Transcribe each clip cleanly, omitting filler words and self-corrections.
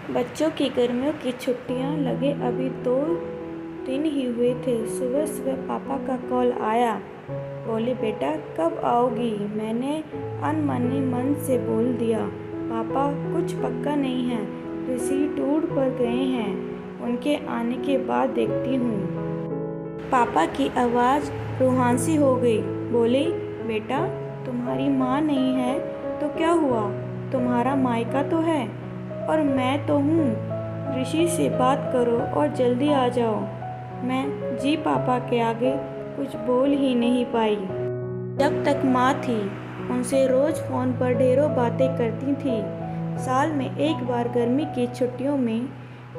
बच्चों की गर्मियों की छुट्टियां लगे अभी 2 दिन ही हुए थे। सुबह सुबह पापा का कॉल आया। बोले, बेटा कब आओगी? मैंने अनमने मन से बोल दिया, पापा कुछ पक्का नहीं है, ऋषि टूर पर गए हैं, उनके आने के बाद देखती हूँ। पापा की आवाज़ रूहानी हो गई। बोले, बेटा तुम्हारी माँ नहीं है तो क्या हुआ? तुम्हारा मायका तो है और मैं तो हूँ। ऋषि से बात करो और जल्दी आ जाओ। मैं जी पापा के आगे कुछ बोल ही नहीं पाई। जब तक माँ थी उनसे रोज़ फ़ोन पर ढेरों बातें करती थी। साल में एक बार गर्मी की छुट्टियों में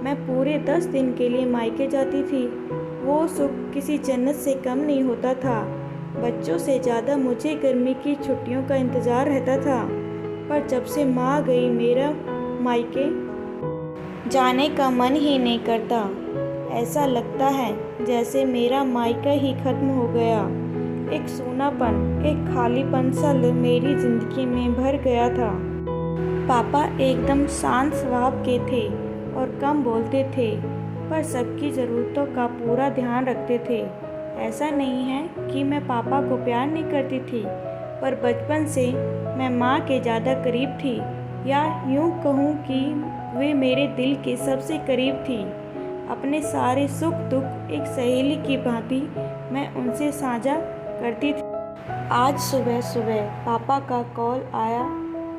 मैं पूरे 10 दिन के लिए मायके जाती थी। वो सुख किसी जन्नत से कम नहीं होता था। बच्चों से ज़्यादा मुझे गर्मी की छुट्टियों का इंतज़ार रहता था। पर जब से माँ गई मेरा मायके जाने का मन ही नहीं करता। ऐसा लगता है जैसे मेरा मायका ही ख़त्म हो गया। एक सूनापन, एक खालीपन सा मेरी ज़िंदगी में भर गया था। पापा एकदम शांत स्वभाव के थे और कम बोलते थे, पर सबकी ज़रूरतों का पूरा ध्यान रखते थे। ऐसा नहीं है कि मैं पापा को प्यार नहीं करती थी, पर बचपन से मैं माँ के ज़्यादा करीब थी, या यूँ कहूँ कि वे मेरे दिल के सबसे करीब थी। अपने सारे सुख दुख एक सहेली की भांति मैं उनसे साझा करती थी। आज सुबह सुबह पापा का कॉल आया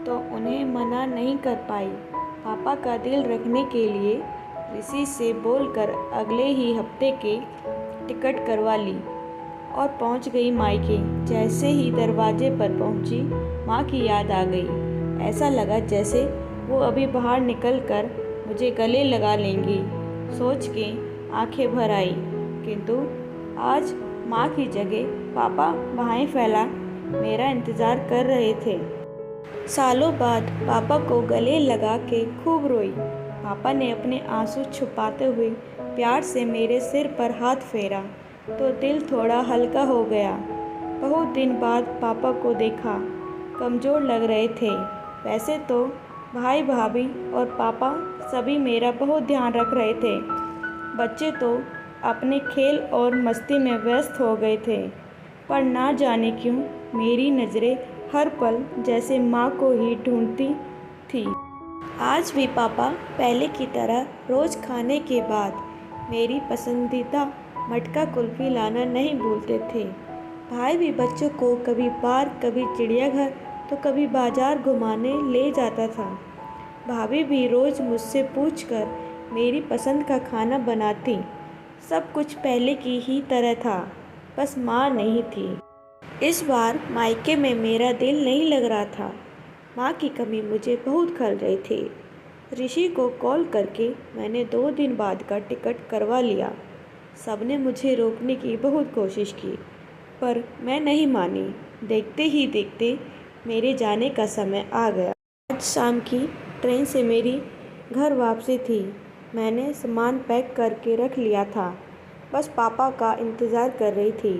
तो उन्हें मना नहीं कर पाई। पापा का दिल रखने के लिए ऋषि से बोलकर अगले ही हफ्ते के टिकट करवा ली और पहुंच गई मायके। जैसे ही दरवाजे पर पहुंची, माँ की याद आ गई। ऐसा लगा जैसे वो अभी बाहर निकलकर मुझे गले लगा लेंगी। सोच के आंखें भर आई, किंतु आज माँ की जगह पापा बाहें फैला मेरा इंतज़ार कर रहे थे। सालों बाद पापा को गले लगा के खूब रोई। पापा ने अपने आंसू छुपाते हुए प्यार से मेरे सिर पर हाथ फेरा तो दिल थोड़ा हल्का हो गया। बहुत दिन बाद पापा को देखा, कमज़ोर लग रहे थे। वैसे तो भाई भाभी और पापा सभी मेरा बहुत ध्यान रख रहे थे। बच्चे तो अपने खेल और मस्ती में व्यस्त हो गए थे, पर ना जाने क्यों मेरी नज़रें हर पल जैसे माँ को ही ढूंढती थी। आज भी पापा पहले की तरह रोज़ खाने के बाद मेरी पसंदीदा मटका कुल्फ़ी लाना नहीं भूलते थे। भाई भी बच्चों को कभी पार्क, कभी चिड़ियाघर तो कभी बाज़ार घुमाने ले जाता था। भाभी भी रोज़ मुझसे पूछकर मेरी पसंद का खाना बनाती। सब कुछ पहले की ही तरह था, बस माँ नहीं थी। इस बार मायके में मेरा दिल नहीं लग रहा था। माँ की कमी मुझे बहुत खल रही थी। ऋषि को कॉल करके मैंने 2 दिन बाद का टिकट करवा लिया। सबने मुझे रोकने की बहुत कोशिश की, पर मैं नहीं मानी। देखते ही देखते मेरे जाने का समय आ गया। आज शाम की ट्रेन से मेरी घर वापसी थी। मैंने सामान पैक करके रख लिया था, बस पापा का इंतज़ार कर रही थी।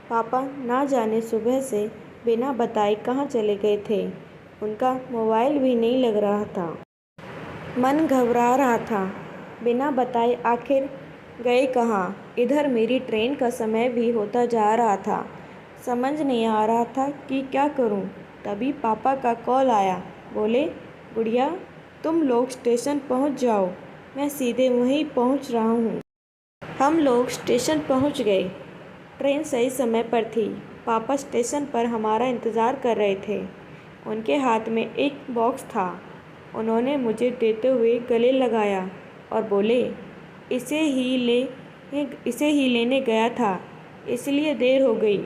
पापा ना जाने सुबह से बिना बताए कहाँ चले गए थे। उनका मोबाइल भी नहीं लग रहा था। मन घबरा रहा था, बिना बताए आखिर गए कहाँ। इधर मेरी ट्रेन का समय भी होता जा रहा था। समझ नहीं आ रहा था कि क्या करूं। तभी पापा का कॉल आया। बोले, गुड़िया तुम लोग स्टेशन पहुंच जाओ, मैं सीधे वहीं पहुंच रहा हूं। हम लोग स्टेशन पहुंच गए। ट्रेन सही समय पर थी। पापा स्टेशन पर हमारा इंतज़ार कर रहे थे। उनके हाथ में एक बॉक्स था। उन्होंने मुझे देते हुए गले लगाया और बोले, इसे ही लेने गया था, इसलिए देर हो गई,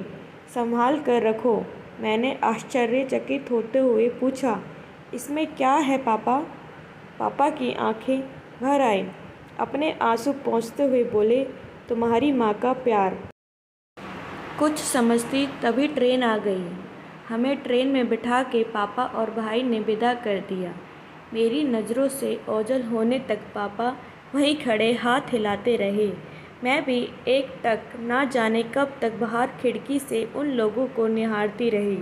संभाल कर रखो। मैंने आश्चर्यचकित होते हुए पूछा, इसमें क्या है पापा? पापा की आंखें भर आई। अपने आंसू पोंछते हुए बोले, तुम्हारी माँ का प्यार। कुछ समझती तभी ट्रेन आ गई। हमें ट्रेन में बिठा के पापा और भाई ने विदा कर दिया। मेरी नज़रों से ओझल होने तक पापा वहीं खड़े हाथ हिलाते रहे। मैं भी एकटक ना जाने कब तक बाहर खिड़की से उन लोगों को निहारती रही।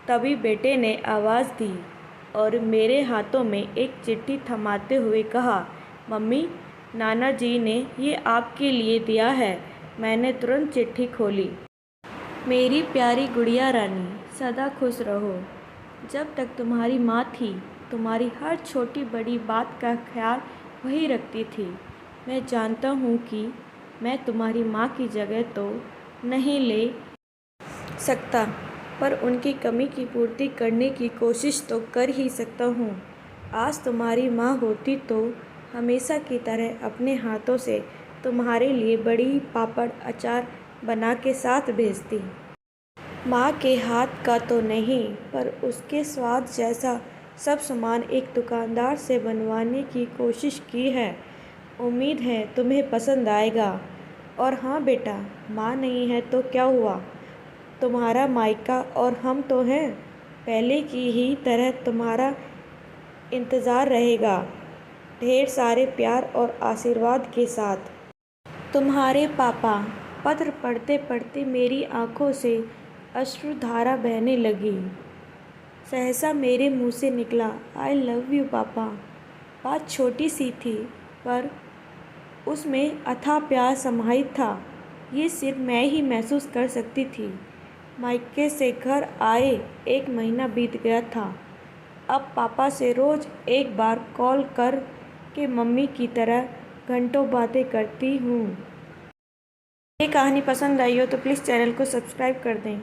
तभी बेटे ने आवाज़ दी, और मेरे हाथों में एक चिट्ठी थमाते हुए कहा, मम्मी, नाना जी ने ये आपके लिए दिया है। मैंने तुरंत चिट्ठी खोली। मेरी प्यारी गुड़िया रानी, सदा खुश रहो। जब तक तुम्हारी माँ थी, तुम्हारी हर छोटी बड़ी बात का ख्याल वही रखती थी। मैं जानता हूँ कि मैं तुम्हारी माँ की जगह तो नहीं ले सकता, पर उनकी कमी की पूर्ति करने की कोशिश तो कर ही सकता हूँ। आज तुम्हारी माँ होती तो हमेशा की तरह अपने हाथों से तुम्हारे लिए बड़ी पापड़ अचार बना के साथ भेजती। माँ के हाथ का तो नहीं, पर उसके स्वाद जैसा सब सामान एक दुकानदार से बनवाने की कोशिश की है। उम्मीद है तुम्हें पसंद आएगा। और हाँ बेटा, माँ नहीं है तो क्या हुआ, तुम्हारा मायका और हम तो हैं। पहले की ही तरह तुम्हारा इंतज़ार रहेगा, ढेर सारे प्यार और आशीर्वाद के साथ। तुम्हारे पापा। पत्र पढ़ते पढ़ते मेरी आंखों से अश्रुधारा बहने लगी। सहसा मेरे मुंह से निकला, आई लव यू पापा। बात छोटी सी थी, पर उसमें अथाह प्यार समाहित था। ये सिर्फ मैं ही महसूस कर सकती थी। मायके से घर आए 1 महीना बीत गया था। अब पापा से रोज़ एक बार कॉल कर के मम्मी की तरह घंटों बातें करती हूँ। ये कहानी पसंद आई हो तो प्लीज़ चैनल को सब्सक्राइब कर दें।